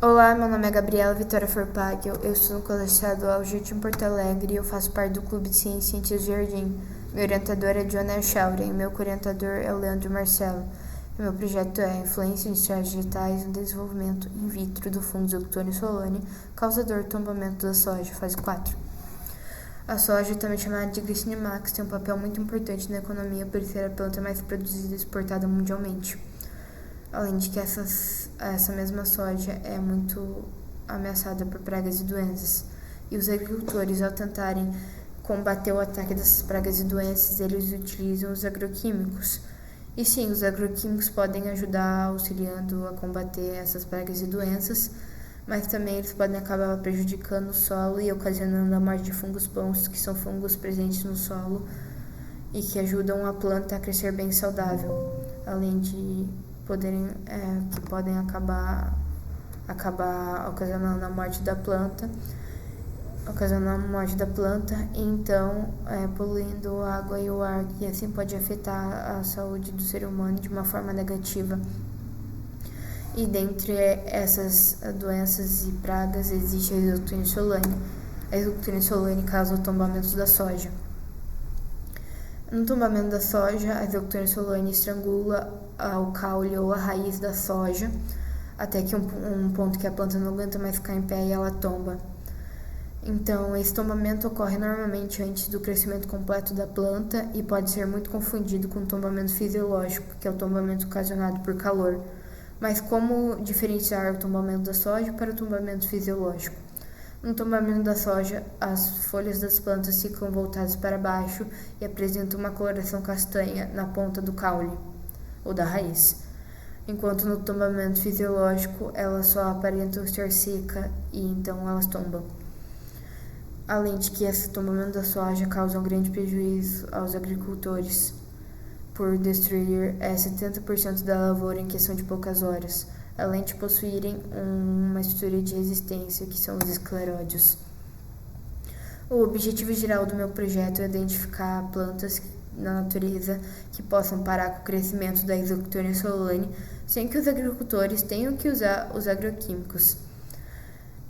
Olá, meu nome é Gabriela Vitória Forpagel, eu estudo no Colégio Estadual Jutim Porto Alegre e eu faço parte do Clube de Ciências e Ciências do Jardim. Meu orientador é Joana Chaura e meu co-orientador é o Leandro Marcelo. E meu projeto é Influência em Estratos Digitais no Desenvolvimento in vitro do fungo Zooxanthellae solani, causador do tombamento da soja, fase 4. A soja, também chamada de Glycine Max, tem um papel muito importante na economia por ser a planta mais produzida e exportada mundialmente. Além de que essa mesma soja é muito ameaçada por pragas e doenças. E os agricultores, ao tentarem combater o ataque dessas pragas e doenças, eles utilizam os agroquímicos. E sim, os agroquímicos podem ajudar auxiliando a combater essas pragas e doenças, mas também eles podem acabar prejudicando o solo e ocasionando a morte de fungos bons, que são fungos presentes no solo e que ajudam a planta a crescer bem saudável, além de que podem acabar ocasionando a morte da planta, e então poluindo a água e o ar, e assim pode afetar a saúde do ser humano de uma forma negativa. E dentre essas doenças e pragas existe a Zooxanthellae solani. A Zooxanthellae solani causa o tombamento da soja. No tombamento da soja, a Zooxanthellae solani estrangula o caule ou a raiz da soja, até que um ponto que a planta não aguenta mais ficar em pé e ela tomba. Então, esse tombamento ocorre normalmente antes do crescimento completo da planta e pode ser muito confundido com o tombamento fisiológico, que é o tombamento ocasionado por calor. Mas como diferenciar o tombamento da soja para o tombamento fisiológico? No tombamento da soja, as folhas das plantas ficam voltadas para baixo e apresentam uma coloração castanha na ponta do caule ou da raiz, enquanto no tombamento fisiológico elas só aparentam estar seca e então elas tombam. Além de que esse tombamento da soja causa um grande prejuízo aos agricultores por destruir 70% da lavoura em questão de poucas horas, além de possuírem uma estrutura de resistência, que são os escleródios. O objetivo geral do meu projeto é identificar plantas na natureza que possam parar com o crescimento da Zooxanthellae solani sem que os agricultores tenham que usar os agroquímicos.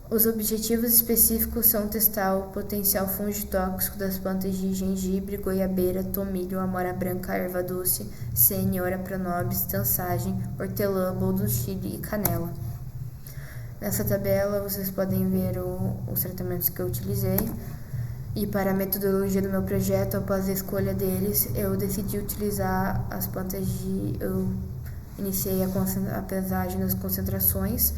Os objetivos específicos são testar o potencial fungitóxico das plantas de gengibre, goiabeira, tomilho, amora branca, erva doce, sene, ora pronobis, tansagem, hortelã, boldo chile e canela. Nessa tabela vocês podem ver os tratamentos que eu utilizei. E para a metodologia do meu projeto, após a escolha deles, eu decidi utilizar as plantas eu iniciei a pesagem das concentrações.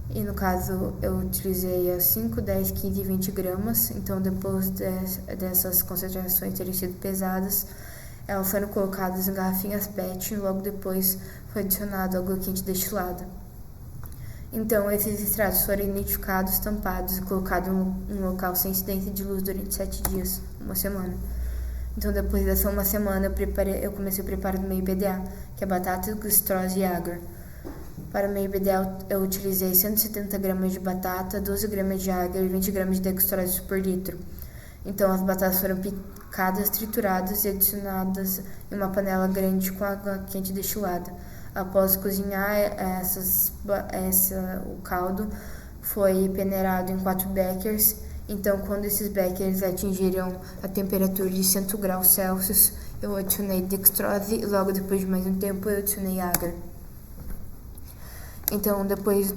E no caso eu utilizei as 5, 10, 15 e 20 gramas. Então depois dessas concentrações terem sido pesadas, elas foram colocadas em garrafinhas PET e logo depois foi adicionado água quente destilada. Então esses extratos foram identificados, tampados e colocados em um local sem incidência de luz durante 7 dias, uma semana. Então depois dessa uma semana eu comecei o preparo do meio BDA, que é batata, glistrose e agar. Para o meio BDA eu utilizei 170 gramas de batata, 12 gramas de agar e 20 gramas de dextrose por litro. Então as batatas foram picadas, trituradas e adicionadas em uma panela grande com água quente destilada. Após cozinhar o caldo, foi peneirado em 4 beckers. Então quando esses beckers atingiram a temperatura de 100 graus Celsius, eu adicionei dextrose e logo depois de mais um tempo eu adicionei agar. Então, depois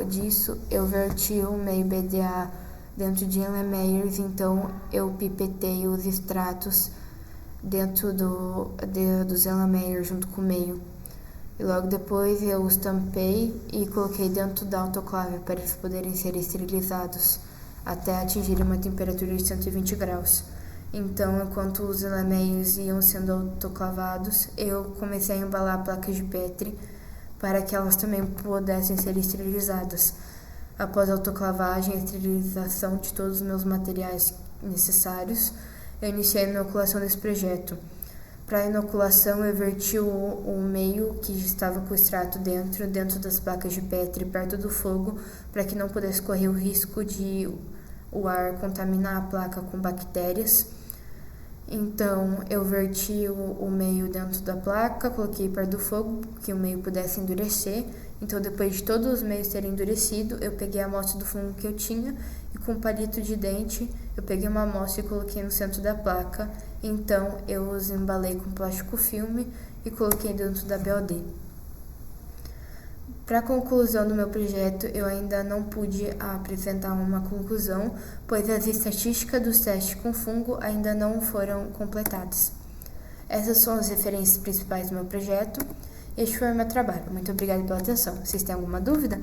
disso, eu verti o meio BDA dentro de Erlenmeyers, então eu pipetei os extratos dentro dos Erlenmeyers junto com o meio. E logo depois eu os tampei e coloquei dentro da autoclave para eles poderem ser esterilizados até atingirem uma temperatura de 120 graus. Então, enquanto os Erlenmeyers iam sendo autoclavados, eu comecei a embalar placas de Petri para que elas também pudessem ser esterilizadas. Após a autoclavagem e esterilização de todos os meus materiais necessários, eu iniciei a inoculação desse projeto. Para a inoculação, eu verti o meio que estava com o extrato dentro das placas de Petri, perto do fogo, para que não pudesse correr o risco de o ar contaminar a placa com bactérias. Então eu verti o meio dentro da placa, coloquei perto do fogo, que o meio pudesse endurecer, Então, depois de todos os meios terem endurecido, eu peguei a amostra do fungo que eu tinha e com um palito de dente eu peguei uma amostra e coloquei no centro da placa. Então, eu os embalei com plástico filme e coloquei dentro da BOD. Para a conclusão do meu projeto, eu ainda não pude apresentar uma conclusão, pois as estatísticas dos testes com fungo ainda não foram completadas. Essas são as referências principais do meu projeto. Este foi o meu trabalho. Muito obrigada pela atenção. Vocês têm alguma dúvida?